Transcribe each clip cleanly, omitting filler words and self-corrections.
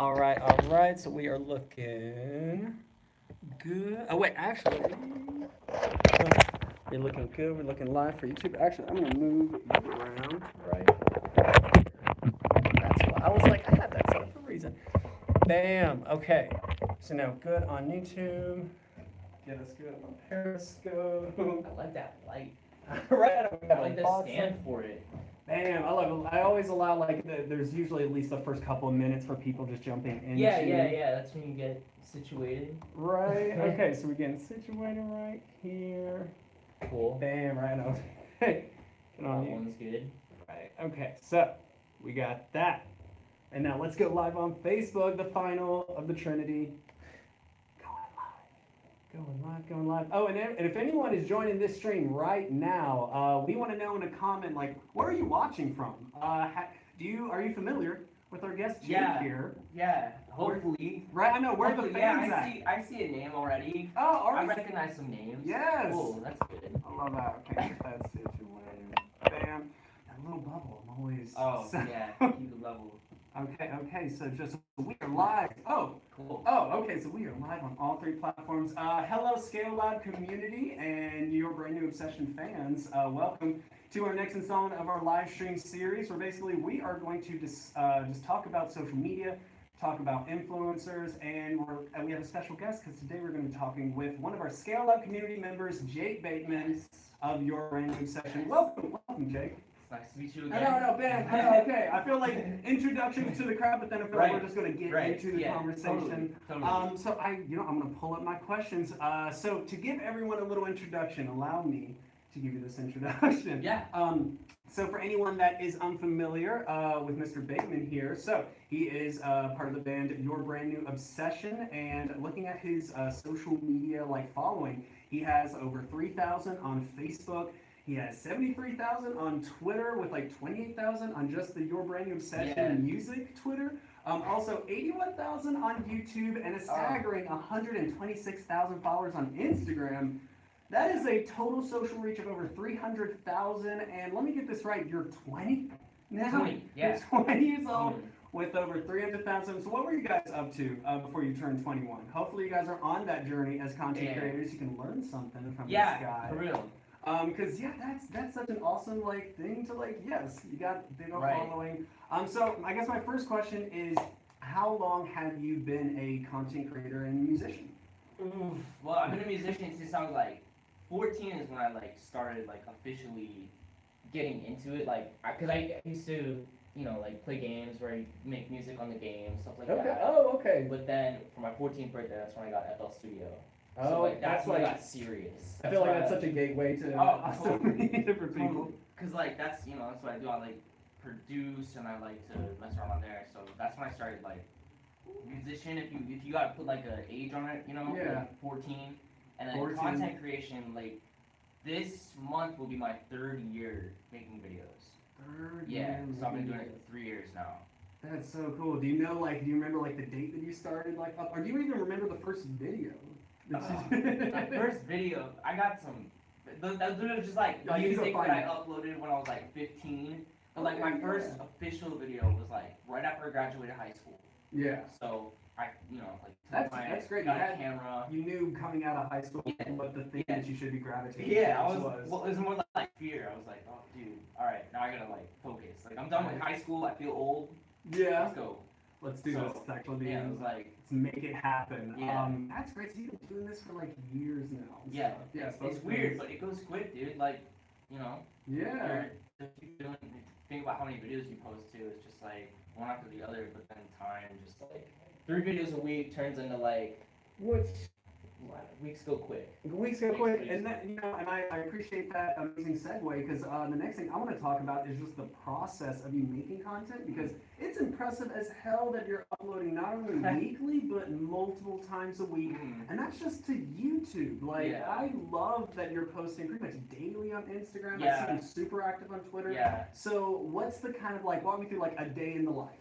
All right. So we are looking good. Oh wait, actually, we're looking good. We're looking live for YouTube. Actually, I'm gonna move you around right here. That's why I was like, I had that set up for a reason. Bam. Okay. So now good on YouTube. Get us good on Periscope. I like that light. Right. We I got a like the box. stand for it. Bam. I love it. I always allow like there's usually at least the first couple of minutes for people just jumping into. Yeah. That's when you get situated. Right. Okay. So we're getting situated right here. Cool. Bam. Right on. Hey. Get on That you. one's good. Right. Okay. So we got that. And now let's go live on Facebook, the final of the Trinity. Going live. Oh, and if anyone is joining this stream right now, we want to know in a comment, like, where are you watching from? Are you familiar with our guest Jake here? Yeah. Hopefully. Right, I know. Where are the fans at? I see a name already. Oh, already. I recognize some names. Yes. Cool. That's good. I love that. Okay, get that situated. Bam. That little bubble. I'm always. Oh, yeah. Keep the level. Okay, so just we are live. Oh, cool. Okay, so we are live on all three platforms. Hello, ScaleLab community and your brand new Obsession fans. Welcome to our next installment of our live stream series, where basically we are going to just talk about social media, talk about influencers, and we have a special guest because today we're going to be talking with one of our ScaleLab community members, Jake Bateman of your brand new Obsession. Welcome, Jake. Nice to meet you again. No, Ben. Okay. I feel like introductions to the crowd, but then I feel like we're just going to get into the conversation. Totally. So I'm going to pull up my questions. So to give everyone a little introduction, allow me to give you this introduction. Yeah. So for anyone that is unfamiliar with Mr. Bateman here, so he is part of the band Your Brand New Obsession, and looking at his social media following, he has over 3,000 on Facebook. He has 73,000 on Twitter with 28,000 on just the Your Brand New Obsession music Twitter. Also 81,000 on YouTube and a staggering 126,000 followers on Instagram. That is a total social reach of over 300,000. And let me get this right, you're 20 now? 20, yeah. You're 20 years old with over 300,000. So what were you guys up to before you turned 21? Hopefully you guys are on that journey as content creators. You can learn something from this guy. Yeah, for real. Because that's such an awesome thing to yes, you got big old following. So I guess my first question is, how long have you been a content creator and musician? Well, I've been a musician since I was 14 is when I started officially getting into it. Because I used to play games where I make music on the game, stuff like that. Oh, okay. But then for my 14th birthday, that's when I got FL Studio. Oh, so that's when I got serious. I feel like that's such a gateway to so many different people. Because that's that's what I do. I produce and I like to mess around on there. So that's when I started musician. If you gotta put an age on it, 14. And then 14. Content creation, this month will be my 3rd year making videos. So I've been doing it for 3 years now. That's so cool. Do you know do you remember the date that you started up, or do you even remember the first video? My first video, I got some. That was just music that I uploaded when I was 15. But my first official video was right after I graduated high school. Yeah. So I, that's great. Got a camera. You knew coming out of high school what the thing that you should be gravitating. Yeah, Well, it was more fear. I was oh, dude, all right, now I gotta focus. I'm done with high school. I feel old. Yeah. Let's go. Let's do this. Actually, yeah, it was let's make it happen. Yeah. That's great. So you've been doing this for years now. Yeah. Yeah. It's weird, but it goes quick, dude. Yeah. Think about how many videos you post too. It's just one after the other, but then time just 3 videos a week turns into which weeks go quick. Weeks go quick, and that and I appreciate that amazing segue because the next thing I want to talk about is just the process of you making content, because it's impressive as hell that you're uploading not only weekly but multiple times a week, and that's just to YouTube. I love that you're posting pretty much daily on Instagram. I see you super active on Twitter. Yeah. So what's the kind of walk me through a day in the life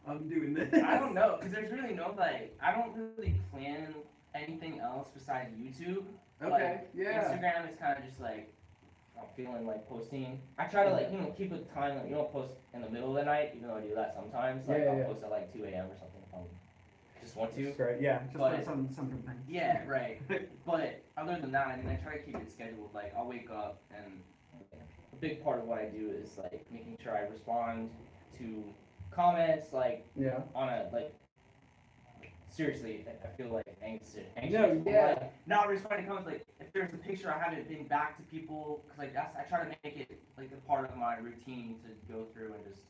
of doing this? I don't know, because there's really no I don't really plan anything else besides YouTube. Okay, Instagram is kind of just I'm feeling posting. I try to keep a time. You don't post in the middle of the night, even though I do that sometimes. I'll post at 2 a.m. or something. just want to. That's great. Yeah, just But- put some things. Yeah, right. But other than that, I mean, I try to keep it scheduled. Like, I'll wake up, and a big part of what I do is like making sure I respond to comments, like Yeah. on a like. Seriously, I feel like anxious. No, yeah. Like, not responding to comments. Like, if there's a picture, I haven't been back to people because like I try to make it like a part of my routine to go through and just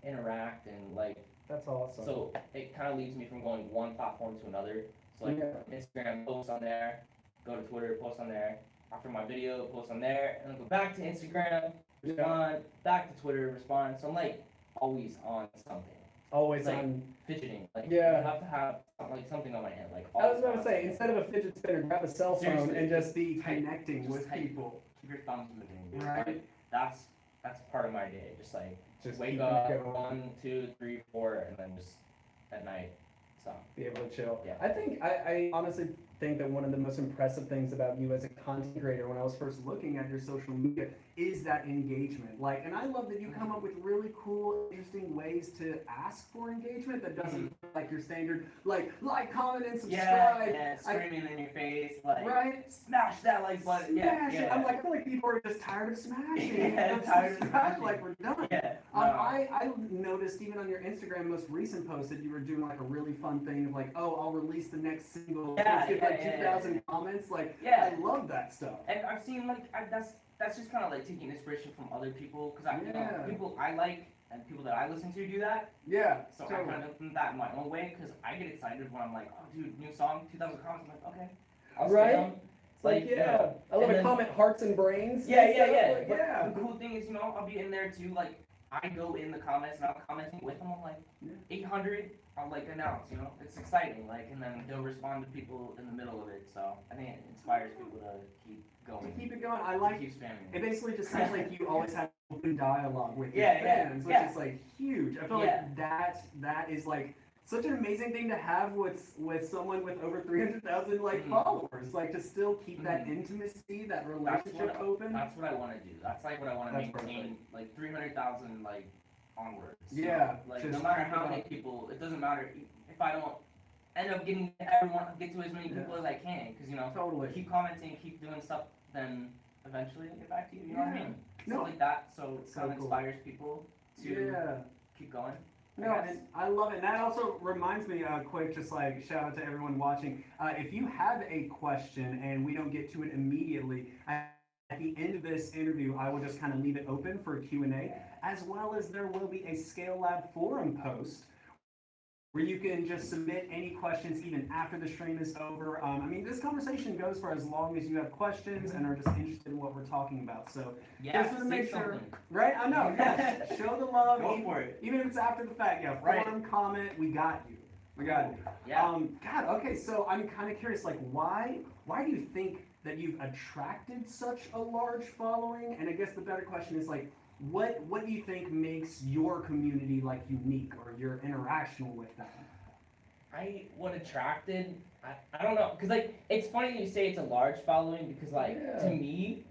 interact and like. That's awesome. So it kind of leads me from going one platform to another. So like Instagram, post on there, go to Twitter, post on there. After my video, post on there, and then go back to Instagram, respond, back to Twitter, respond. So I'm like always on something. Always like, on fidgeting. Like Yeah. you have to have like something on my hand. Like I was about to say, instead of a fidget spinner, grab a cell phone Seriously, and just be type. connecting Just with type. people. Keep your thumbs moving. Right. Like, that's part of my day. Just like Just wake keep up, it going. 1, 2, 3, 4, and then just at night stop. Be able to chill. Yeah. I think I honestly think that one of the most impressive things about you as a content creator when I was first looking at your social media is that engagement. Like, and I love that you come up with really cool, interesting ways to ask for engagement that doesn't feel like your standard like, comment, and subscribe. Yeah, screaming in your face, like Right? smash that like button. Smash Yeah, it. yeah. I'm like, I feel like people are just tired of smashing. Yeah, Let's tired of subscribe, smashing. like we're done. Yeah. I noticed even on your Instagram most recent post that you were doing like a really fun thing of like, oh, I'll release the next single. Yeah, Let's get yeah, like yeah, 2,000 yeah. comments. Like, Yeah. I love that stuff. And I've seen like that's just kind of like taking inspiration from other people because you know, Yeah. people I like and people that I listen to do that. Yeah. So totally. I kind of do that in my own way because I get excited when I'm like, oh dude, new song, 2,000 comments. I'm like, okay, I'll Right? spam. It's like, you yeah. know, I love and a then- comment hearts and brains. Yeah, and yeah, stuff, yeah. like, But yeah. the cool thing is, you know, I'll be in there too. Like, I go in the comments and I'm commenting with them. I'm like, Yeah. 800. I'll like announce. You know, it's exciting. Like, and then they'll respond to people in the middle of it. So I think it inspires people to keep To going. keep it going, I to like keep spamming. it. Basically just seems like you always have open dialogue with your Yeah, yeah, fans, which yeah. is like huge. I feel Yeah. like that is like such an amazing thing to have with someone with over 300,000 like Mhm. followers. Like to still keep that Mhm. intimacy, that That's relationship what open. That's what I want to do. That's like what I want to That's maintain. Like 300,000 like onwards. Yeah, Like just no matter keep it how many up. people, it doesn't matter if I don't end up get to as many Yeah. people as I can, because you know. Totally. Keep commenting, keep doing stuff, then eventually I'll get back to you. You know what I Yeah. mean? No. Stuff like that. So it So kind of cool. inspires people to Yeah. keep going. No, and I love it. And that also reminds me, quick, just like shout out to everyone watching. If you have a question and we don't get to it immediately, at the end of this interview, I will just kind of leave it open for a Q&A, as well as there will be a ScaleLab forum post where you can just submit any questions even after the stream is over. I mean, this conversation goes for as long as you have questions and are just interested in what we're talking about. So, Yeah, just to say make sure, something. right? I know, yeah. Show the love. Go for it. Even if it's after the fact, yeah, Right. forum, comment, we got you. We got you. Yeah. God, okay, so I'm kind of curious, like, why do you think that you've attracted such a large following? And I guess the better question is, like, what do you think makes your community, like, unique or your interaction with them? What attracted, I don't know, because like it's funny you say it's a large following because like Yeah. to me,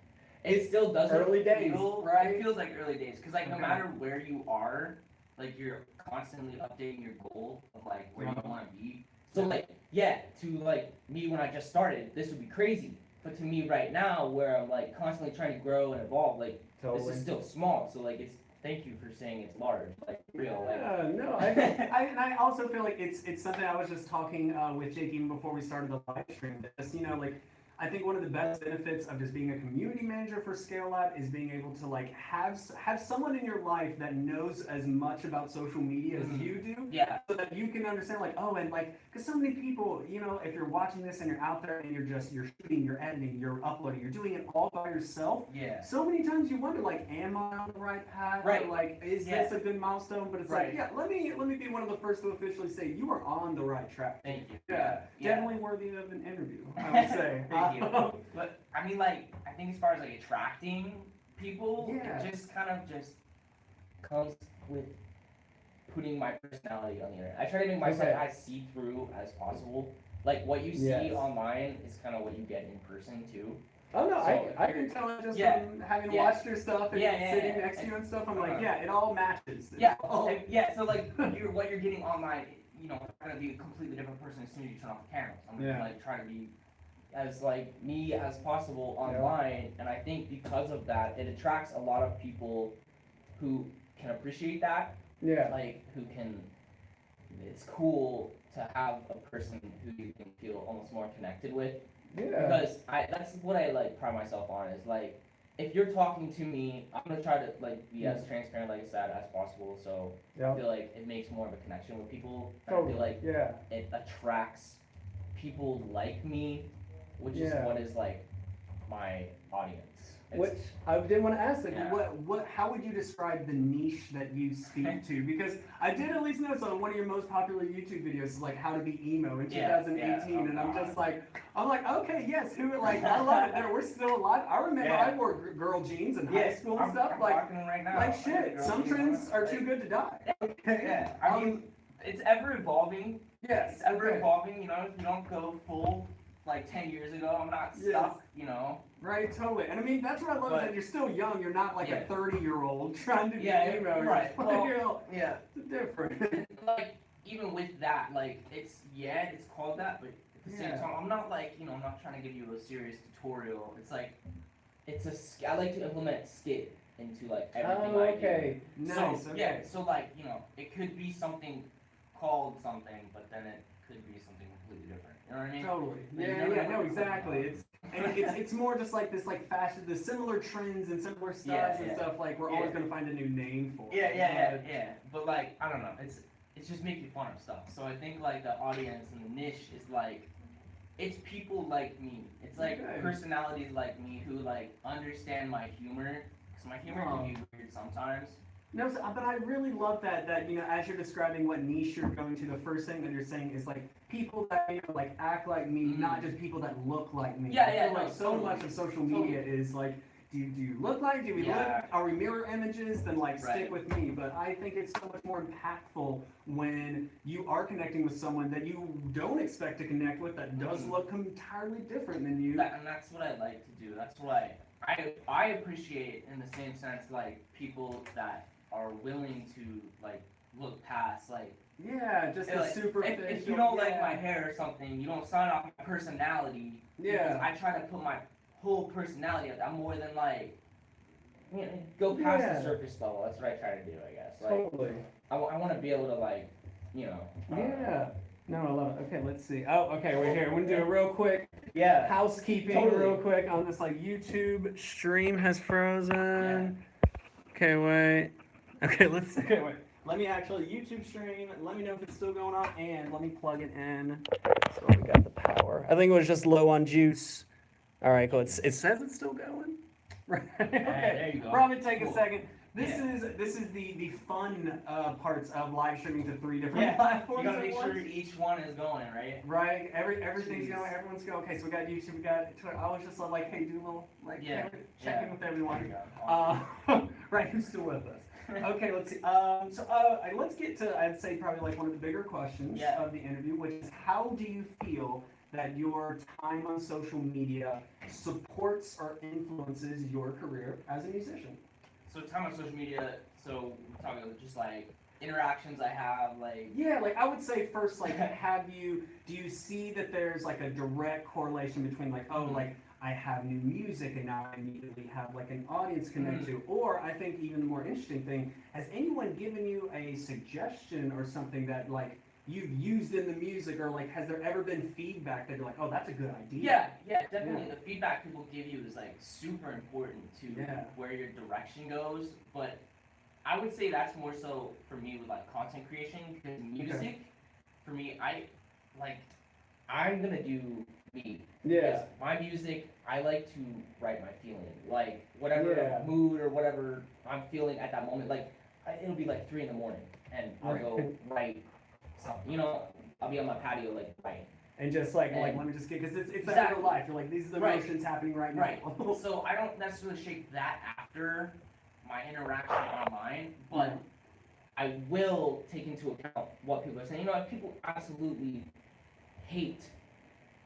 it still doesn't Early days, feel, right? It feels like early days because like no Okay. matter where you are, like you're constantly updating your goal of like where you want to be. So like yeah, to like me when I just started, this would be crazy. But to me right now, where I'm like constantly trying to grow and evolve, like this is still small. So like it's thank you for saying it's large, like real, like. Yeah, no, and I also feel like it's something I was just talking with Jake even before we started the live stream. Just, you know, like I think one of the best benefits of just being a community manager for ScaleLab is being able to like have someone in your life that knows as much about social media as you do. Yeah. So that you can understand, like, oh, and like, because so many people, you know, if you're watching this and you're out there and you're shooting, you're editing, you're uploading, you're doing it all by yourself. Yeah. So many times you wonder, like, am I on the right path? Right. Or, like, is Yeah. this a good milestone? But it's Right. like, yeah, let me be one of the first to officially say you are on the right track. Thank you. Yeah, Yeah. definitely worthy of an interview, I would say. Thank you. But I mean, like, I think as far as like attracting people, Yeah. it just kind of just comes with putting my personality on the internet. I try to make myself Okay. as see-through as possible. Like what you see Yes. online is kind of what you get in person too. Oh no, So, I can tell just yeah. from having Yeah. watched your stuff and Yeah, yeah, sitting yeah. next to you and stuff. I'm like, Uh-huh. yeah, it all matches. It's Yeah, all- and- yeah. So like, what you're getting online, I'm gonna be a completely different person as soon as you turn off the cameras. I'm Yeah. gonna like try to be as like me as possible online, and I think because of that, it attracts a lot of people who can appreciate that. Yeah. Like who can. It's cool to have a person who you can feel almost more connected with. Yeah. Because that's what I like pride myself on is like if you're talking to me, I'm gonna try to like be as transparent, like I said, as possible. So I feel like it makes more of a connection with people. And I feel like it attracts people like me, which is what is like my audience. Which I did want to ask, like, how would you describe the niche that you speak to? Because I did at least notice on one of your most popular YouTube videos, like how to be emo in 2018, and I'm just like, okay, yes, I love it. We're still alive. I remember I wore girl jeans in high school and stuff. I'm rocking them right now. Like shit, some trends are too good to die. Okay. Yeah, I mean, it's ever evolving. Yes. It's ever evolving. You don't go full like 10 years ago. I'm not stuck. Right, totally. And I mean, that's what I love is that you're still young. You're not like a 30-year-old trying to be emo. Right. It's different. Like, even with that, like, it's called that, but at the same time, I'm not like, I'm not trying to give you a serious tutorial. It's like, I like to implement skit into, like, everything I do. Nice, okay. So, like, it could be something called something, but then it could be something completely different. You know what I mean? Totally. No, exactly. It's more just like this like fashion, the similar trends and similar styles and stuff. Like we're always gonna find a new name for it. Yeah. But like I don't know, it's just making fun of stuff. So I think like the audience and the niche is like it's people like me. It's like personalities like me who like understand my humor. Because my humor can be weird sometimes. No, but I really love that as you're describing what niche you're going to, the first thing that you're saying is like people that like act like me, not just people that look like me. I feel like so much of social media is like, do you look like? Do we look? Are we mirror images? Then like stick with me. But I think it's so much more impactful when you are connecting with someone that you don't expect to connect with that does look entirely different than you. And that's what I like to do. That's what I appreciate in the same sense like people that are willing to like look past like just the like, superficial. If you don't like my hair or something, you don't sign off my personality. Because I try to put my whole personality out there. I'm more than like go past the surface level. That's what I try to do, I guess. Like, totally. I want to be able to like No, I love it. Okay, let's see. Oh, okay, we're here. We're gonna do a real quick housekeeping real quick on this like YouTube stream has frozen. Okay, wait. Okay, wait. Let me actually YouTube stream. Let me know if it's still going on, and let me plug it in. So we got the power. I think it was just low on juice. All right, cool. It says it's still going. Right. Okay. There you go. We're gonna take a second. This is the fun parts of live streaming to 3 different platforms. You gotta make sure each one is going, right? Right. Everything's going. Everyone's going. Okay, so we got YouTube. We got Twitter. I was just like, hey, do a little check in with everyone. Right. Who's still with us? Okay, let's see. Let's get to, I'd say, probably like one of the bigger questions of the interview, which is how do you feel that your time on social media supports or influences your career as a musician? So time on social media, so we're talking about just like interactions I have, like... Yeah, like I would say first, like do you see that there's like a direct correlation between like, like I have new music and now I immediately have like an audience to connect to? Or I think even the more interesting thing, has anyone given you a suggestion or something that like you've used in the music, or like has there ever been feedback that you're like, oh, that's a good idea? Yeah, definitely. The feedback people give you is like super important to where your direction goes. But I would say that's more so for me with like content creation, because music, for me, I'm gonna do me. Because my music, I like to write my feeling, like whatever mood or whatever I'm feeling at that moment. Like it'll be like 3 a.m, and I'll go write something. I'll be on my patio like writing. And just like let me just get, because it's that real life. You're like, these are the emotions happening right now. Right. So I don't necessarily shape that after my interaction online, but I will take into account what people are saying. People absolutely hate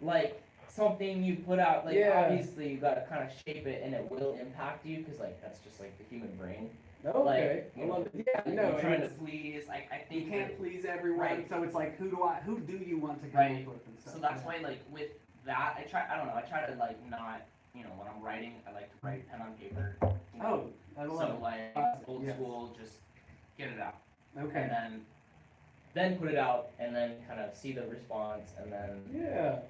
like something you put out. Like obviously you gotta kind of shape it, and it will impact you, because like that's just like the human brain. Okay, Like, I love it. Yeah, like, no, you're trying to it's, please. I you think can't that, please everyone, right. so it's like, who do you want to Right. connect with and stuff? So that's Yeah. why, like, with that, I don't know, I try to, like, not, when I'm writing, I like to write pen on paper, Oh, I love so, it. like, old Yes. school, just get it out. Okay. And then put it out, and then kind of see the response, and then, Yeah.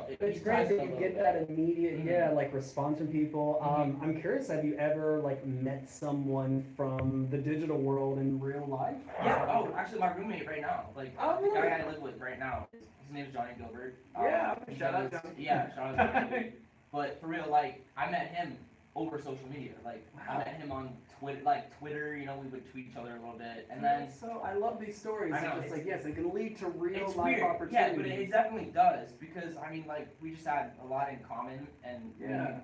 It's you great test it that a you little get bit. that immediate, Mhm. like response from people. Mhm. I'm curious, have you ever like met someone from the digital world in real life? Yeah, oh, actually, my roommate right now, like, Oh, the really? guy I live with right now, his name's Johnny Gilbert. Yeah, he shout out does- Johnny. Yeah, shout out Johnny. But for real, like, I met him over social media. Like, I Wow. met him on Twitter, we would tweet each other a little bit, and then So I love these stories. I know, It's just it's- like, yes, it can lead to real it's life weird. opportunities. Yeah, but it definitely does, because, like, we just had a lot in common, and Yeah.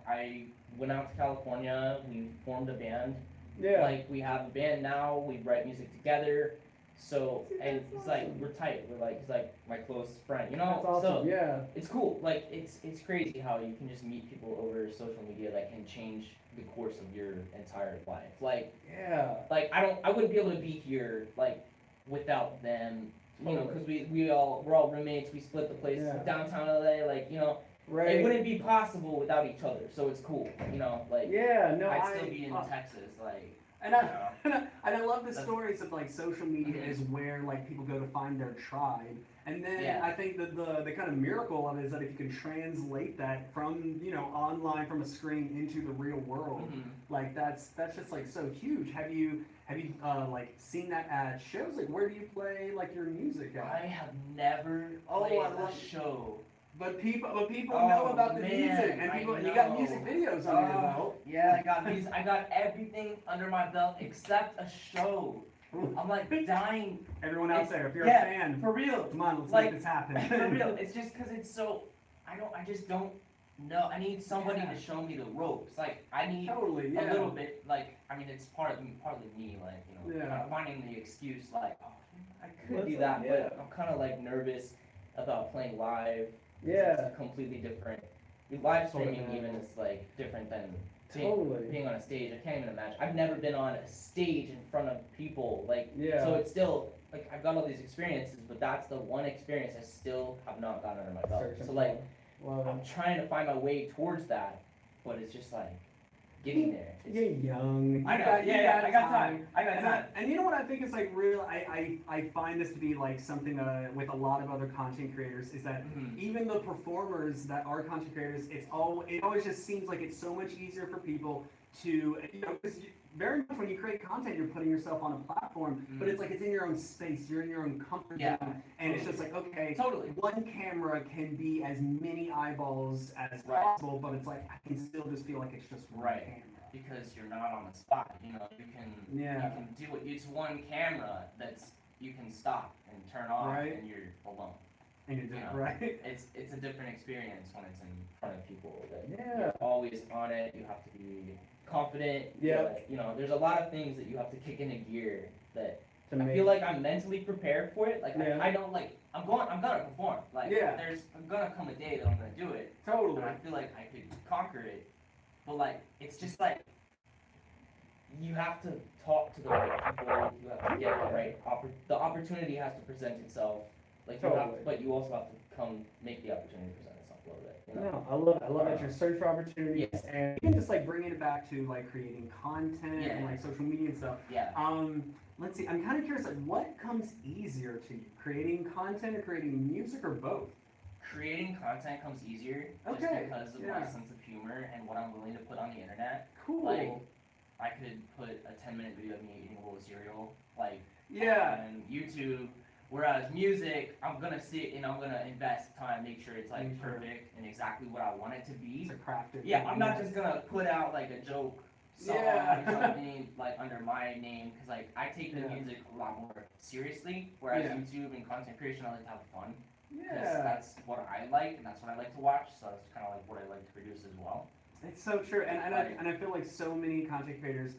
I went out to California, we formed a band. Yeah. Like, we have a band now, we write music together, so, See, and that's it's like, awesome. we're tight, he's like my close friend, That's awesome. so, Yeah. it's cool, like, it's crazy how you can just meet people over social media that can change the course of your entire life, Yeah. like, I wouldn't be able to be here, like, without them, because we're all roommates, we split the place Yeah. downtown LA, Right. it wouldn't be possible without each other, so it's cool, Yeah. No, I'd still be in Texas, And you I, know. and I love the That's- stories of like social media Mhm. is where like people go to find their tribe. And then Yeah. I think that the kind of miracle of it is that if you can translate that from, online from a screen into the real world, Mhm. like that's just like so huge. Have you like seen that at shows? Like where do you play like your music at? I have never Oh, played I a love- show. But people Oh, know about the man, music, and I you got know. music videos under your belt. Yeah, I got everything under my belt except a show. I'm like dying. Everyone out there, if you're Yeah, a fan, for real. come on, let's Like, make this happen. For real, it's just because it's so. I just don't know. I need somebody Yeah. to show me the ropes. Like, I need Totally, yeah. a little bit. Like, I mean, it's partly me. Like, Yeah. kind of finding the excuse. Like, oh, I could That's do that, like- but I'm kind of like nervous about playing live. 'Cause Yeah. It's completely different. Live streaming Totally. even is like different than Totally. being on a stage. I can't even imagine. I've never been on a stage in front of people. Like, Yeah. so it's still like I've got all these experiences, but that's the one experience I still have not gotten under my belt. Searching So like, Love I'm it. trying to find my way towards that, but it's just like getting there. You're young. I You know. got- you Yeah, got I got time. I got And, time. and you know what I think is like real, I find this to be like something with a lot of other content creators is that Mhm. even the performers that are content creators, it always just seems like it's so much easier for people to, because very much when you create content, you're putting yourself on a platform, but it's like it's in your own space, you're in your own comfort Yeah. zone, and it's just like, okay, Totally. one camera can be as many eyeballs as Right. possible, but it's like I can still just feel like it's just one Right. camera. Because you're not on the spot. You can Yeah. you can do it. It's one camera that's you can stop and turn off, Right. and you're alone. And you're doing Yeah. right. It's a different experience when it's in front of people. That Yeah. You're always on it. You have to be confident. Yeah. There's a lot of things that you have to kick into gear that To I make- feel like I'm mentally prepared for it. Like Yeah. I don't like I'm gonna perform. Like Yeah. there's gonna come a day that I'm gonna do it. Totally. And I feel like I could conquer it. But like it's just like you have to talk to the right people. You have to get the right the opportunity has to present itself. Like you Totally. but you also have to come make the opportunity present itself a little bit. No, I love that you're searching for opportunities and even just like bringing it back to like creating content Yeah. and like social media and stuff. Yeah. Let's see. I'm kind of curious. Like, what comes easier to you, creating content or creating music, or both? Creating content comes easier just Okay, because of yeah. my sense of humor and what I'm willing to put on the internet. Cool. Like, I could put a 10-minute video of me eating a bowl of cereal, yeah. on YouTube. Whereas music, I'm gonna sit and I'm gonna invest time, make sure it's like Sure. perfect and exactly what I want it to be. It's a crafted. Yeah, I'm not just gonna put out like a joke song Yeah. or something like under my name, because like I take the Yeah. music a lot more seriously. Whereas Yeah. YouTube and content creation, I like to have fun. Because Yeah. that's what I like and that's what I like to watch. So that's kind of like what I like to produce as well. It's so true, and I feel like so many content creators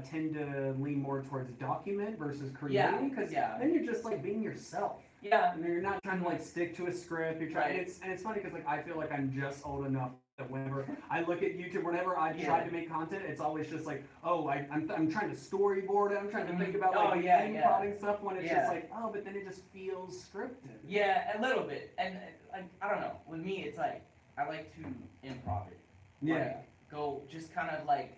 tend to lean more towards document versus creating, because yeah. then you're just like being yourself. Yeah. And you're not trying to like stick to a script. You're trying, and it's funny because like I feel like I'm just old enough that whenever I look at YouTube, whenever I try to make content, it's always just like, oh, I'm trying to storyboard it. I'm trying to think about like plotting stuff when it's just like, oh, but then it just feels scripted. Yeah, a little bit. And like I don't know. With me, it's like I like to improv it. Yeah. Like, go just kind of like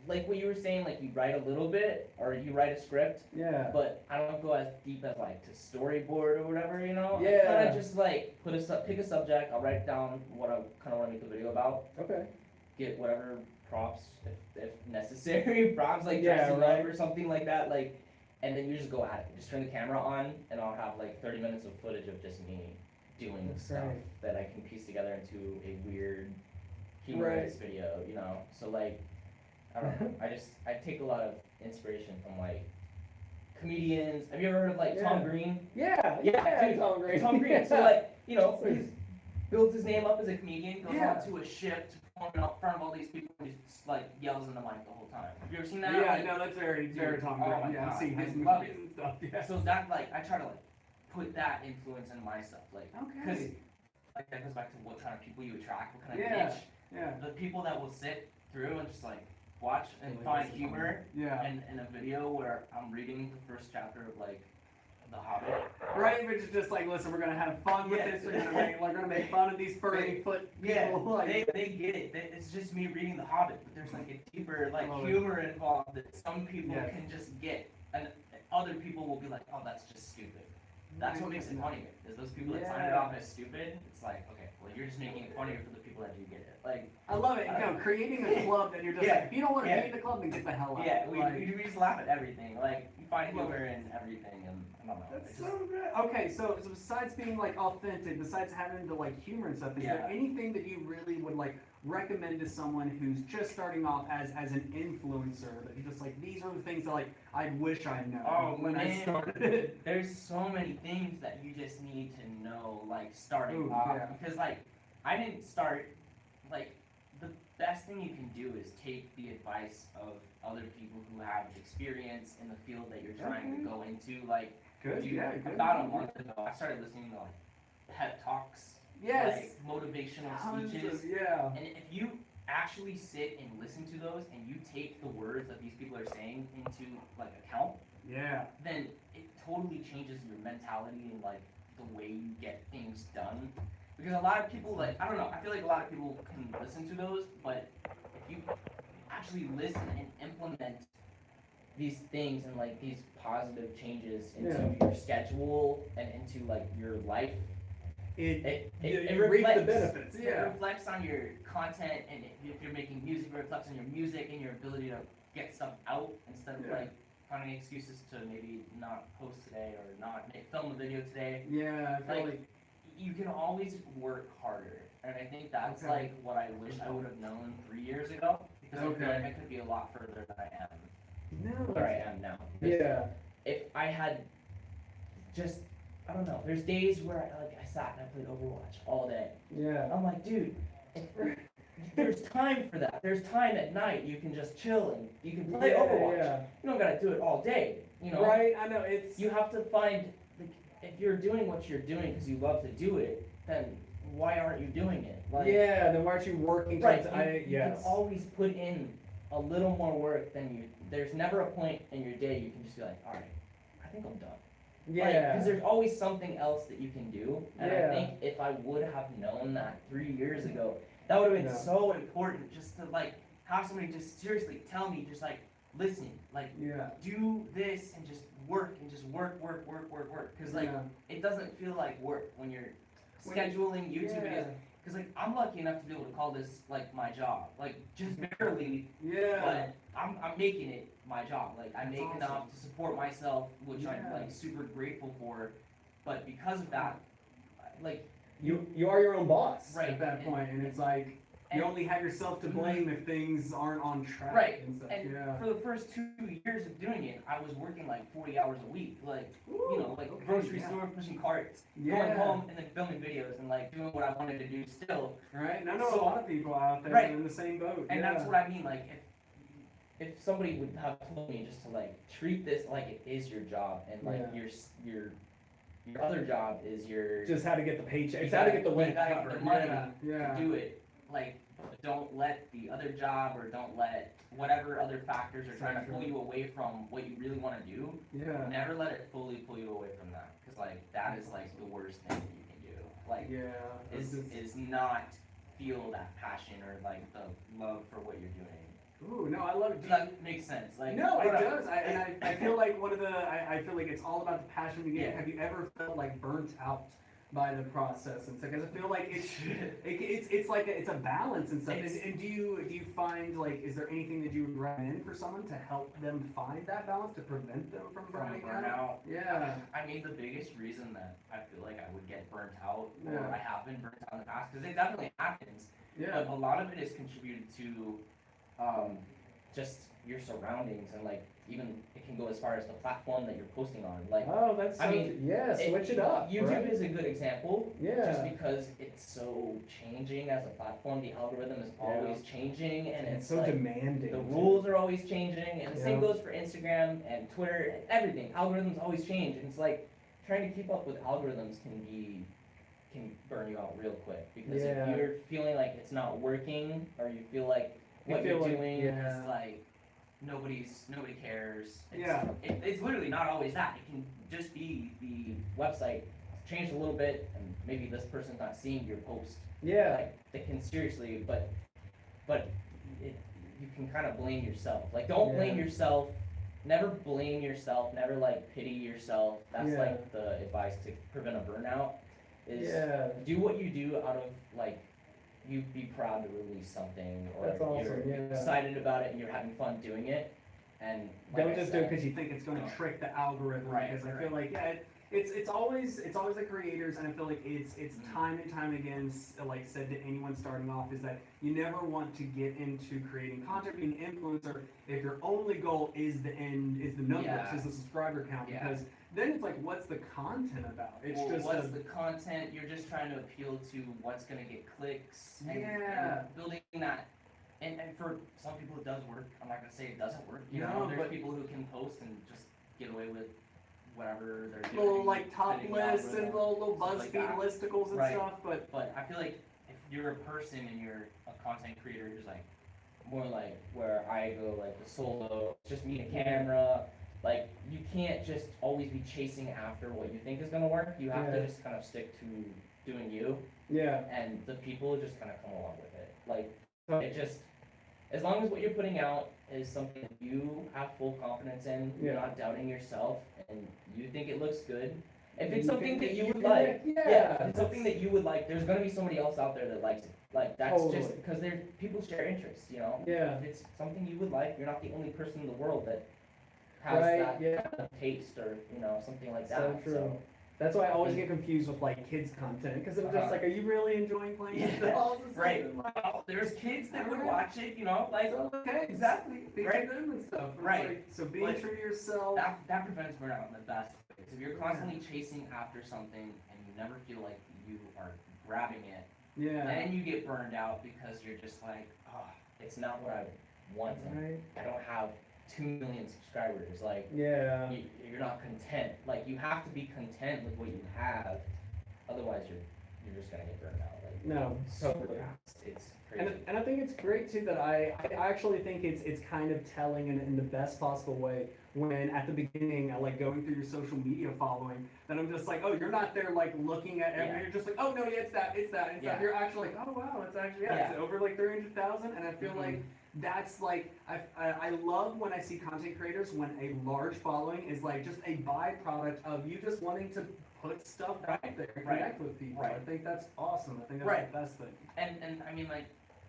what you were saying, like you write a little bit or you write a script. Yeah. But I don't go as deep as like to storyboard or whatever, you know. Yeah. I kind of just like pick a subject. I'll write down what I kind of want to make the video about. Okay. Get whatever props if necessary, props like dressing up or something like that, like, and then you just go at it. Just turn the camera on, and I'll have like 30 minutes of footage of just me doing stuff that I can piece together into a weird, humorous video, you know. So like, I don't know. I take a lot of inspiration from like comedians. Have you ever heard of like Tom Green? Yeah, dude, Tom Green. Tom Green. So like, you know, he's builds his name up as a comedian, goes onto a ship to perform in front of all these people, and just like yells in the mic the whole time. Have you ever seen that? Yeah, like, no, that's very Tom oh Green. my Yeah, God, I've seen his love movies it. and stuff. Yeah. So that like I try to like put that influence into my stuff, like because like that goes back to what kind of people you attract, what kind of niche. Yeah. The people that will sit through and just like watch and find humor in a video where I'm reading the first chapter of like The Hobbit. Right, which is just like, listen, we're gonna have fun with this. We're gonna make fun of these furry foot people. Yeah, like, they get it. It's just me reading The Hobbit, but there's like a deeper like humor involved that some people can just get, and other people will be like, oh, that's just stupid. That's what makes it funnier. Is those people that sign it off as stupid? It's like, okay, well, you're just making it funnier for the people that do get it. Like, I love it. You know, creating a club that you're just like, if you don't want to be in the club, then get the hell out. Yeah, we just laugh at everything. Like, you find humor in everything, and I don't know. That's so good. Okay, so besides being like authentic, besides having the like humor and stuff, is there anything that you really would like recommend to someone who's just starting off as an influencer, that you're just like, these are the things that like I wish I know when I started? There's so many things that you just need to know, like starting off, because like I didn't start, like the best thing you can do is take the advice of other people who have experience in the field that you're trying to go into. Like, about a month ago, I started listening to like pep talks, like motivational speeches, and if you actually sit and listen to those and you take the words that these people are saying into like account, then it totally changes your mentality and like the way you get things done. Because a lot of people, like, I don't know, I feel like a lot of people can listen to those, but if you actually listen and implement these things and like these positive changes into your schedule and into like your life, it reflects the benefits. It reflects on your content, and if you're making music, it reflects on your music and your ability to get stuff out instead of like finding excuses to maybe not post today or not film a video today. Yeah, I feel like you can always work harder, and I think that's like what I wish I would have known 3 years ago, because I feel like I could be a lot further than I am. Where I am now. Because if I had just, I don't know, there's days where I sat and I played Overwatch all day. I'm like, dude, there's time for that. There's time at night. You can just chill and you can play Overwatch. You don't gotta do it all day, you know? Right, I know, You have to find, if you're doing what you're doing because you love to do it, then why aren't you doing it? Like, then why aren't you working? You can always put in a little more work than you. There's never a point in your day you can just be like, all right, I think I'm done. Because there's always something else that you can do. And I think if I would have known that 3 years ago, that would have been so important, just to like have somebody just seriously tell me, just like, listen, like, do this and just work and just work. Because like, it doesn't feel like work when you're scheduling YouTube videos. Because like, I'm lucky enough to be able to call this like my job, like just barely. But I'm making it my job. Like, I make enough to support myself, which I'm like super grateful for. But because of that, like, you are your own boss at that point, and it's like you only have yourself to blame if things aren't on track. And stuff. And for the first 2 years of doing it, I was working like 40 hours a week, like grocery store, pushing carts, going home, and then filming videos and like doing what I wanted to do still. Right, and I know a lot of people out there in the same boat. And that's what I mean, like if somebody would have told me just to like treat this like it is your job and like you're your other job is your Just how to get the paycheck. you It's how to gotta- get the you win gotta get covered. the money Yeah. to do it. Like, don't let the other job or don't let whatever other factors are trying to pull you away from what you really want to do. Yeah. Never let it fully pull you away from that, because like that is like the worst thing that you can do. Like, Yeah. is not feel that passion or like the love for what you're doing. Ooh, no, I love it. Does that make sense? Like, No, it what does. I feel like I feel like it's all about the passion we get. Yeah. Have you ever felt like burnt out by the process and stuff? Because I feel like it's like it's a balance and stuff. And do you find, like, is there anything that you would recommend for someone to help them find that balance, to prevent them from burning out? burnout. Yeah. I mean, the biggest reason that I feel like I would get burnt out, or Yeah. I have been burnt out in the past, because it definitely happens. Yeah. But a lot of it is contributed to just your surroundings, and like even it can go as far as the platform that you're posting on. Like, Oh, that's so, I mean, yeah, switch it up. YouTube right? is a good example, Yeah. just because it's so changing as a platform. The algorithm is always changing, and it's so like, demanding. the rules are always changing, and the same Yeah. goes for Instagram and Twitter, and everything. Algorithms always change, and it's like trying to keep up with algorithms can burn you out real quick, because Yeah. if you're feeling like it's not working, or you feel like You what feel you're like- doing yeah. is like nobody cares. Yeah. It's literally not always that. It can just be the website changed a little bit, and maybe this person's not seeing your post. Yeah. Like, they can seriously, but you can kind of blame yourself. Like, don't blame Yeah. yourself. Never blame yourself. Never like pity yourself. That's Yeah. like the advice to prevent a burnout. Is Yeah. do what you do out of like, you be proud to release something, or That's awesome, you're yeah. excited about it and you're having fun doing it. And like Don't I just do it said, because you think it's going to trick the algorithm. Right, Because I right. feel like it's always the creators, and I feel like it's time and time again, like said to anyone starting off, is that you never want to get into creating content, being an influencer, if your only goal is the numbers, Yeah. is the subscriber count. Yeah. Because then it's like, what's the content about? It's well, just what's the content? You're just trying to appeal to what's gonna get clicks, and, Yeah. and building that. And for some people it does work. I'm not gonna say it doesn't work. You No, know, there's but- people who can post and just get away with whatever they're doing. little like top fitting the lists and algorithm, little stuff like BuzzFeed that. listicles and Right. stuff, but But I feel like if you're a person and you're a content creator who's like more like where I go, like the solo, just me and a camera, like you can't just always be chasing after what you think is gonna work. You have Yeah. to just kind of stick to doing you, yeah. and the people just kind of come along with it. Like, it just, as long as what you're putting out is something that you have full confidence in, you're Yeah. not doubting yourself, and you think it looks good. If You it's something can- that you you would can- like, yeah, if it's something that you would like, there's gonna be somebody else out there that likes it. Like, that's just Totally. because people share interests, you know? Yeah. If it's something you would like, you're not the only person in the world that has Right, that yeah. kind of taste, or, you know, something like So that. true. That's why I always get confused with like kids content, because I'm just Uh-huh. like, are you really enjoying playing Yeah, with dolls and stuff? right. And, like, Well, there's kids that would Right. watch it, you know, like, so, okay, exactly, Be right. them and stuff. But it's Right. like, so being But true to yourself. that prevents burnout in the best ways. If you're constantly chasing after something and you never feel like you are grabbing it, Yeah. then you get burned out because you're just like, oh, it's not what I wanted. Right. I don't have 2 million subscribers. Like, Yeah. you're not content. Like, you have to be content with what you have, otherwise you're just gonna get burned out. Like, No. so totally. fast. It's crazy. And I think it's great too that I actually think it's kind of telling in the best possible way when at the beginning, I like going through your social media following, that I'm just like, oh, you're not there like looking at every, Yeah. you're just like, oh no, yeah, it's that. Yeah. You're actually like, oh wow, it's actually, it's over like 300,000, and I feel Mhm. like that's like, I love when I see content creators when a large following is like just a byproduct of you just wanting to put stuff out there and Right. connect with people. Right. I think that's awesome. I think that's Right. the best thing. And I mean, like,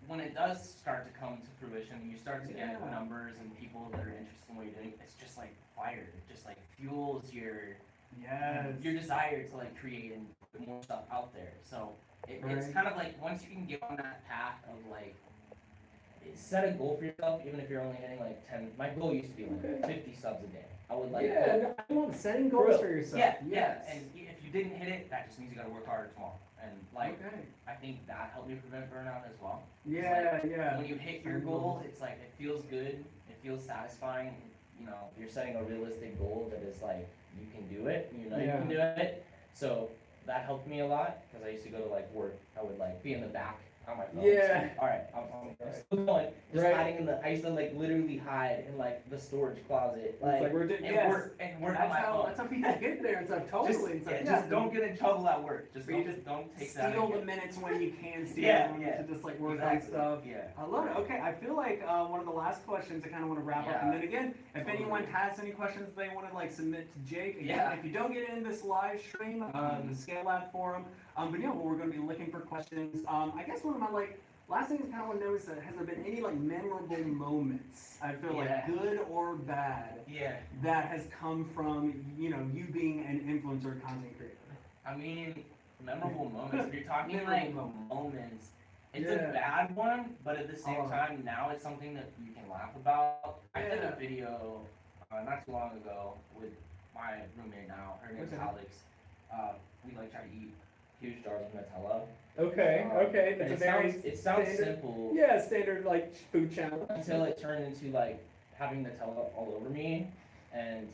when it does start to come to fruition, you start to get Yeah. numbers and people that are interested in what you're doing, it's just like fire. It just like fuels your Yes. desire to like create and put more stuff out there. So it's Right. kind of like, once you can get on that path of like, set a goal for yourself, even if you're only hitting like 10. My goal used to be like Okay. 50 subs a day. I would like, yeah, no, I want setting goals for yourself. yeah, Yes. and if you didn't hit it, that just means you gotta work harder tomorrow. And like, okay. I think that helped me prevent burnout as well. Yeah, yeah. When you hit your goal, it's like, it feels good, it feels satisfying. You know, you're setting a realistic goal that is like, you can do it, you know you can do it. So that helped me a lot because I used to go to like work. I would like be in the back on my phone. Yeah. All right, I'm still going. Just Right. hiding in the. I used to like literally hide in like the storage closet. It's like we're and work on my phone. that's how people get there. It's like totally. Just don't get in trouble at work. Just don't take that. Steal the minutes when you can steal them to just like work on Exactly. stuff. Yeah. I love it. Okay, I feel like one of the last questions I kind of want to wrap up, and then again, if anyone has any questions they want to like submit to Jake, again, if you don't get in this live stream, the ScaleLab forum, but yeah, well, we're going to be looking for questions. I guess one of my like last things I kind of want to know is that has there been any like memorable moments? I feel like good or bad. That has come from you being an influencer content creator. I mean, memorable moments. If you're talking like moments, it's a bad one, but at the same time, now it's something that you can laugh about. I did a video not too long ago with my roommate now. Her name's Alex. We like try to eat huge jars of Nutella. Okay. That's it sounds simple. Yeah, standard like food challenge. Until it turned into like having Nutella all over me, and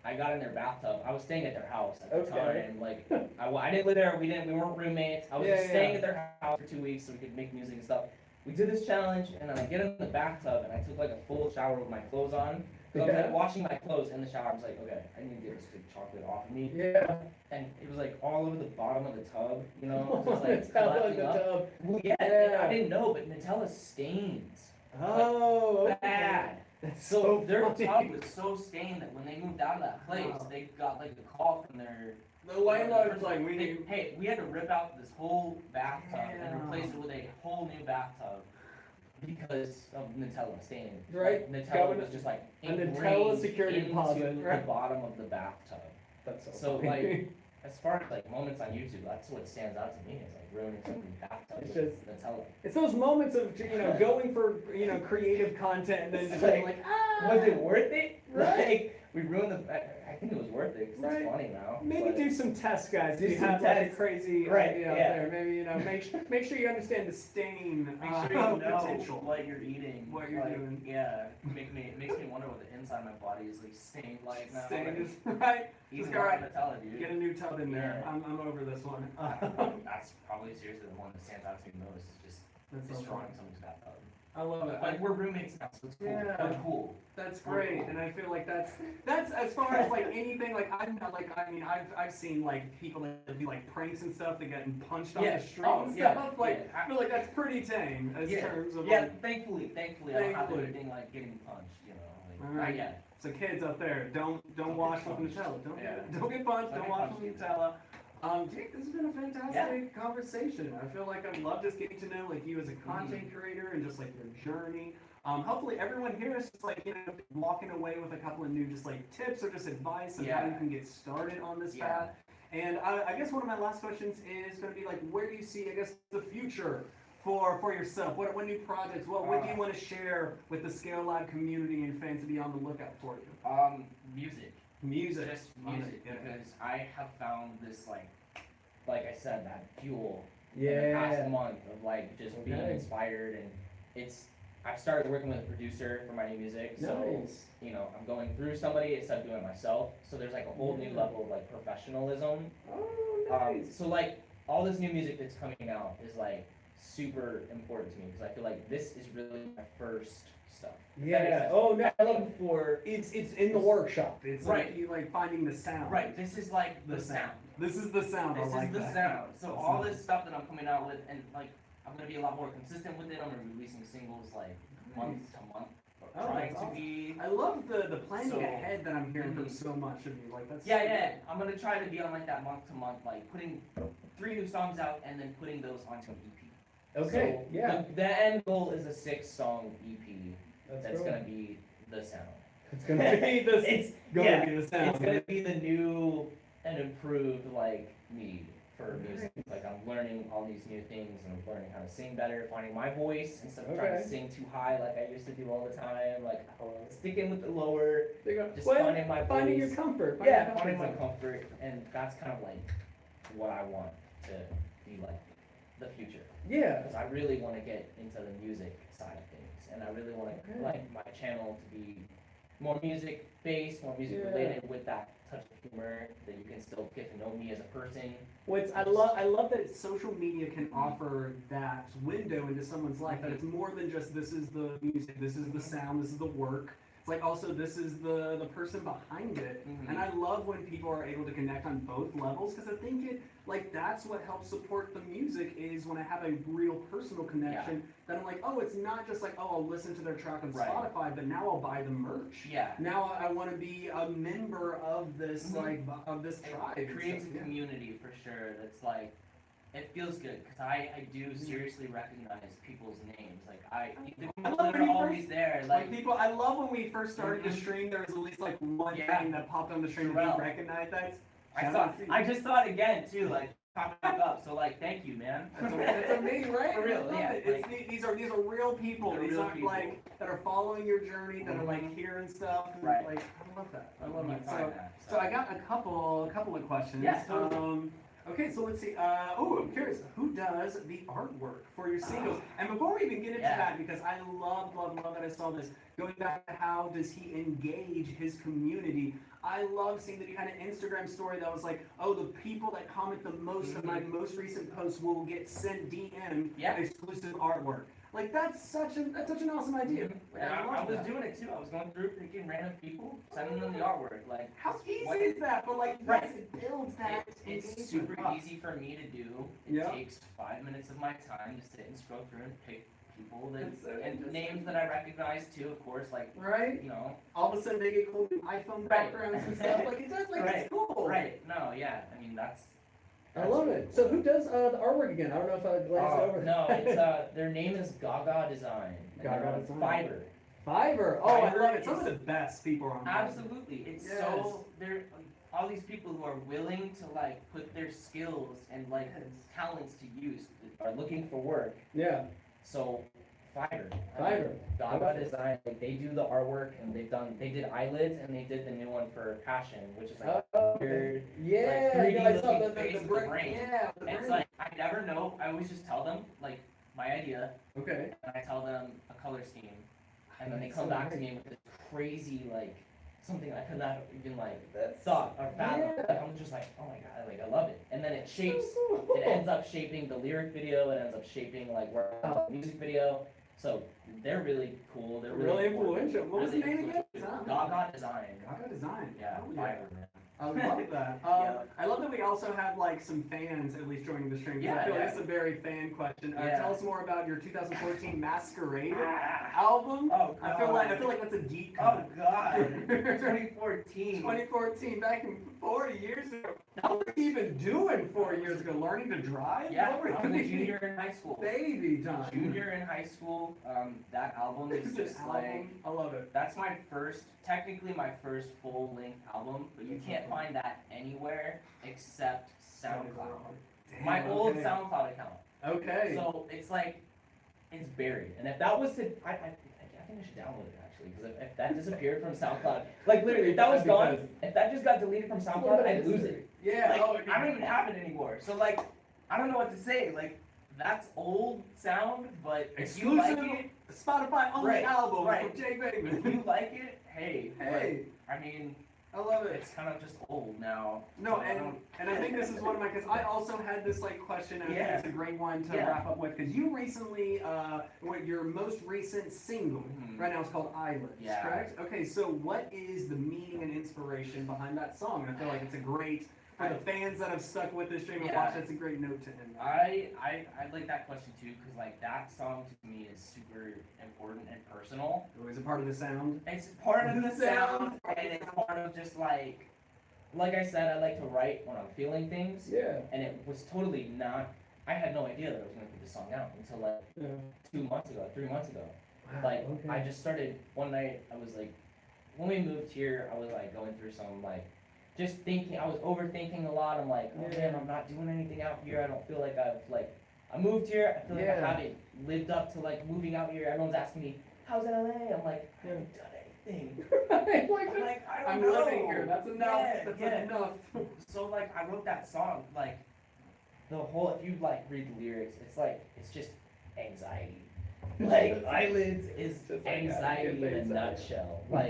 I got in their bathtub. I was staying at their house at the time. Like I didn't live there. We weren't roommates. I was just staying at their house for 2 weeks so we could make music and stuff. We did this challenge, and then I get in the bathtub and I took like a full shower with my clothes on. So I was like washing my clothes in the shower. I was like, okay, I need to get this good chocolate off of me. And it was like all over the bottom of the tub, just like collecting up. Well, I didn't know, but Nutella stains. Bad. That's so their tub was so stained that when they moved out of that place, they got like a call from the landlord was like, we had to rip out this whole bathtub and replace it with a whole new bathtub. Because of Nutella staining. Right. Nutella was just like a Nutella security into deposit the bottom of the bathtub. That's so like, as far as like moments on YouTube, that's what stands out to me is like ruining somebody's bathtub with Nutella. It's those moments of going for creative content and then just like was it worth it? Right. Like, we ruined I think it was worth it because it's funny now. Maybe do some tests, guys. Do you some have tests. like a crazy idea out there. Maybe make sure you understand the stain make sure you know potential. What you're eating. What you're doing. Yeah. Makes me wonder what the inside of my body is like stained like now. Stained is right. Just Nutella, dude. Get a new tub in there. I'm over this one. That's probably seriously the one that stands out to me most is just destroying somebody's bathtub. I love it. Like we're roommates now, so it's cool. We're cool. That's great, and I feel like that's as far as like anything. Like I've seen like people that do like pranks and stuff. They getting punched on the street and stuff. Like I feel like that's pretty tame as terms of like. Thankfully, I don't have anything like getting punched. Not yet. So kids up there, don't wash with Nutella. Don't get punched. Don't wash with Nutella. Jake, this has been a fantastic conversation. I feel like I'd love just getting to know like you as a content creator and just like your journey. Hopefully everyone here is just like walking away with a couple of new just like tips or just advice on how you can get started on this path. And I guess one of my last questions is going to be like, where do you see, I guess, the future for yourself? What new projects? What do you want to share with the ScaleLab community and fans to be on the lookout for you? Music. Just music, because I have found this like I said, that fuel in the past month of like just being inspired, and I've started working with a producer for my new music, so I'm going through somebody instead of doing it myself, so there's like a whole new level of like professionalism. So like all this new music that's coming out is like super important to me because I feel like this is really my first stuff. It's in the workshop. It's like you like finding the sound. Right. This is like the sound. This is the sound. This is the sound. So all this stuff that I'm coming out with, and like I'm gonna be a lot more consistent with it. I'm gonna be releasing singles like month to month. Trying to be. I love the planning ahead that I'm hearing from so much of you. Like that's. I'm gonna try to be on like that month to month, like putting 3 new songs out and then putting those onto an EP. Okay. So the end goal is a 6-song EP. That's gonna be the sound. It's gonna be the. It's gonna be the sound. It's gonna be the new and improved like me for music. Like I'm learning all these new things and I'm learning how to sing better, finding my voice instead of trying to sing too high like I used to do all the time. Like I want to stick in with the lower. Just finding my voice. Finding your comfort. Finding my comfort, and that's kind of like what I want to be like the future. Because I really want to get into the music side of things, and I really want to like my channel to be more music based, more music related with that touch of humor that you can still get to know me as a person. I love that social media can offer that window into someone's life, that it's more than just this is the music, this is the sound, this is the work. It's like also this is the person behind it. And I love when people are able to connect on both levels, because I think that's what helps support the music, is when I have a real personal connection, then I'm like, oh, it's not just like, oh, I'll listen to their track on Spotify, but now I'll buy the merch. Yeah. Now I want to be a member of this of this tribe. It creates a community for sure. That's like, it feels good, because I do seriously recognize people's names. Like the people that are always there. Like people, I love when we first started to stream. There was at least like one thing that popped on the stream that you recognize. I just saw it again too. Like popping up. So like, thank you, man. That's amazing, right? For real, yeah. These are real people. These aren't like that are following your journey, that are like hearing stuff. And, right. Like I love that. I love that. So I got a couple of questions. Yeah. Totally. Okay, so let's see. I'm curious. Who does the artwork for your singles? And before we even get into that, because I love that I saw this, going back to how does he engage his community, I love seeing that you had an Instagram story that was like, oh, the people that comment the most of my most recent posts will get sent DM exclusive artwork. Like that's such an awesome idea. Like, I was doing it too. I was going through picking random people, sending them the artwork. Like how easy is that? But like yes, it builds that. It's super easy for me to do. It takes 5 minutes of my time to sit and scroll through and pick people and names that I recognize too, of course. Like you know, all of a sudden they get cool iPhone backgrounds and stuff. Like it does. Like it's cool. Right. No. Yeah. I mean that's. I love it. So who does the artwork again? I don't know if I glanced over. No, it's their name is Gaga Design. Gaga Design. Fiverr. Fiverr. Oh, I love it. Some of the best people are on Fiverr. Absolutely. It's so they're all these people who are willing to like put their skills and like talents to use are looking for work. Yeah. So Fiverr. Gaga Design. Like they do the artwork, and they did eyelids, and they did the new one for Passion, which is like weird. Yeah. Like 3D I saw looking face with the brain. Yeah. And it's like I never know. I always just tell them like my idea. Okay. And I tell them a color scheme, and then they come back to me with this crazy like something I could not even like thought or fathom. Like, I'm just like, oh my god, like I love it. And then it shapes. It ends up shaping the lyric video. It ends up shaping like the music video. So they're really cool. They're really influential. What was the name again? Gaga Design. Gaga Design. Yeah, Fiverr, man. I love that. I love that we also have like some fans at least joining the stream. I feel like it's a very fan question. Tell us more about your 2014 Masquerade album. Oh god. I feel like that's a deep cut. Oh god. 2014. 2014, back in 4 years ago. What were you even doing 4 years ago? Learning to drive? Yeah, I was a junior in high school. Baby time. Junior in high school. That album is just like I love it. That's technically my first full-length album, but you can't find that anywhere except SoundCloud. Damn, my old SoundCloud account. Okay. So it's like, it's buried. And if that was to, I think I should download it actually, because if that disappeared from SoundCloud, like literally, if that was gone, if that just got deleted from SoundCloud, I'd lose it. Yeah. Like, I don't even have it anymore. So like, I don't know what to say. Like, that's old sound, but if you like it, Spotify only album from Jake Bateman. If you like it, hey. I mean, I love it. It's kind of just old now. No, and I think this is one of my, because I also had this like question, and I think it's a great one to wrap up with, because you recently, your most recent single right now is called Eyelids, correct? Okay, so what is the meaning and inspiration behind that song? And I feel like it's a great, for the fans that have stuck with this stream and watched, that's a great note to end. I like that question too, because like that song to me is super important and personal. Is it part of the sound? It's part of the sound, and it's part of just like I said, I like to write when I'm feeling things. Yeah. And it was totally not, I had no idea that I was going to put this song out until like 2 months ago, 3 months ago. Wow, like I just started, one night I was like, when we moved here, I was like going through some like, just thinking, I was overthinking a lot. I'm like, oh man, I'm not doing anything out here. I don't feel like I moved here. I feel like I haven't lived up to like moving out here. Everyone's asking me, how's LA? I'm like, I haven't done anything. I'm living here. That's enough. That's enough. So like, I wrote that song. Like, the whole, if you like read the lyrics, it's like, it's just anxiety. Like eyelids is Just like anxiety in a nutshell. Like,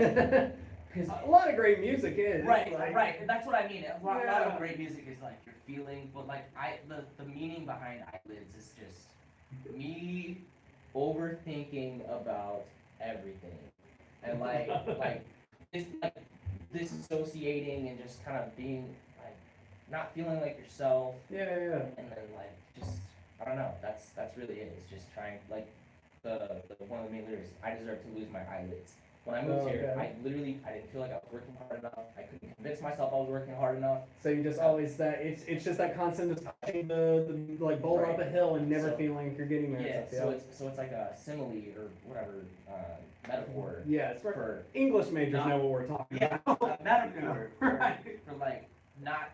cause a lot of great music is. right, like, right. That's what I mean. A lot Yeah. of great music is like your feeling, but like the meaning behind eyelids is just me overthinking about everything, and like disassociating and just kind of being like not feeling like yourself, Yeah. and then like just I don't know. That's really it. It's just trying like the one of the main lyrics. I deserve to lose my eyelids. When I moved here, Okay. I didn't feel like I was working hard enough. I couldn't convince myself I was working hard enough. So you just always that it's just that constant of touching the like boulder up a hill and never So- feeling like you're getting there. Yeah, and stuff, so it's like a simile or whatever metaphor yeah. It's for for English majors Not- know what we're talking yeah, about. a metaphor for, Right. for like not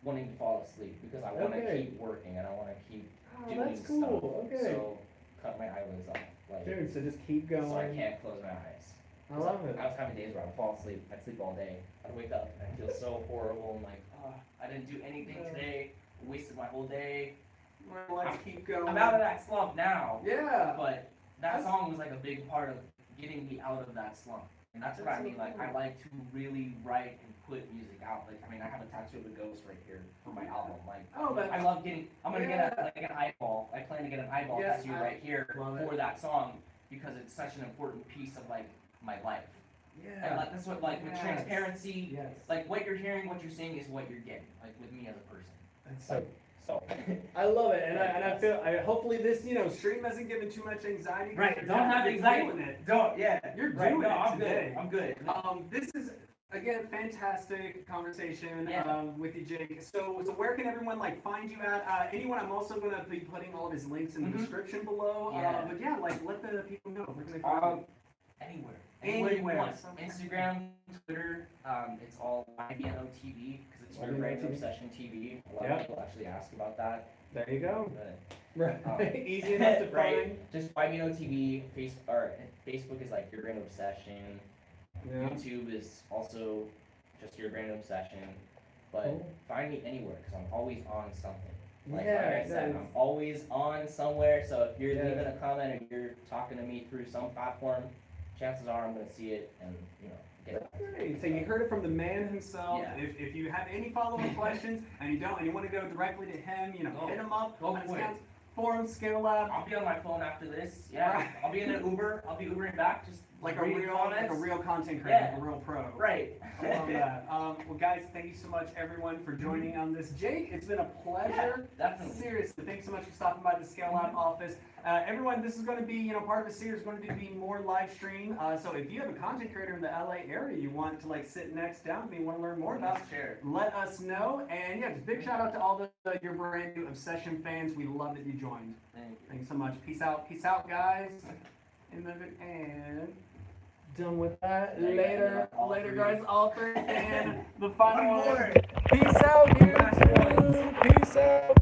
wanting to fall asleep because I want to Okay. keep working and I want to keep Oh, doing that's cool. stuff. Okay. So cut my eyelids off, like Dude, so just keep going. so I can't close my eyes. I love it. I was having days where I'd fall asleep. I'd sleep all day. I'd wake up and I'd feel so horrible and like, oh, I didn't do anything today. Wasted my whole day. Well, let's keep going. I'm out of that slump now. Yeah. But that song was like a big part of getting me out of that slump. And that's what I mean. Like, I like to really write and put music out. Like, I mean, I have a tattoo of a ghost right here for my album. Like, Oh, that's I love getting. I'm gonna get an eyeball. I plan to get an eyeball Yes, tattoo I right here love it. for that song because it's such an important piece of like my life. And Yeah. like that's what like with Yes. transparency, Yes. like what you're hearing, what you're seeing is what you're getting. Like with me as a person. That's so. So. I love it, and I feel hopefully this Stream hasn't given too much anxiety. Right, You're don't have definitely anxiety. doing it. Don't, yeah. You're right, doing no, it I'm today. good. I'm good. This is again fantastic conversation Yeah. with you, Jake. So where can everyone like find you at? Anyone? I'm also gonna be putting all of his links in the description below. Yeah. But yeah, like let the people know where can they find you? Anywhere. Anywhere. you want. So- Instagram, Twitter, it's all YBNO TV because it's your YBNO brain TV. obsession TV. A lot Yep. of people actually ask about that. There you go. But, Right. Easy enough to right. find. Just YBNO TV. Facebook is like your brain obsession. Yeah. YouTube is also just your brain obsession. But Cool. find me anywhere because I'm always on something. Like Yeah, I said, that's- I'm always on somewhere. So if you're Yeah. leaving a comment and you're talking to me through some platform, chances are I'm gonna see it and get it. That's great. So you heard it from the man himself. Yeah. If you have any follow-up questions and you want to go directly to him, Go. hit him up. Go on his for it. accounts. Forum, ScaleLab. I'll be on my phone after this. Yeah, Right. I'll be in an Uber. I'll be Ubering back. Just Like a reading real comments. content creator, Yeah. like a real pro. Right. I love that. Well, guys, thank you so much, everyone, for joining on this. Jake, it's been a pleasure. Definitely. Seriously, thanks so much for stopping by the ScaleLab office. Everyone, this is going to be, part of the series is going to be more live stream. So if you have a content creator in the LA area you want to like sit next down with me, want to learn more about, Share. let us know. And yeah, just big shout out to all the your brand new Obsession fans. We love that you joined. Thank you. Thanks so much. Peace out, guys. And done with that. Yeah, you got Later, all later, three. guys. All three. And the final One more. one. Peace out, YouTube. Peace out.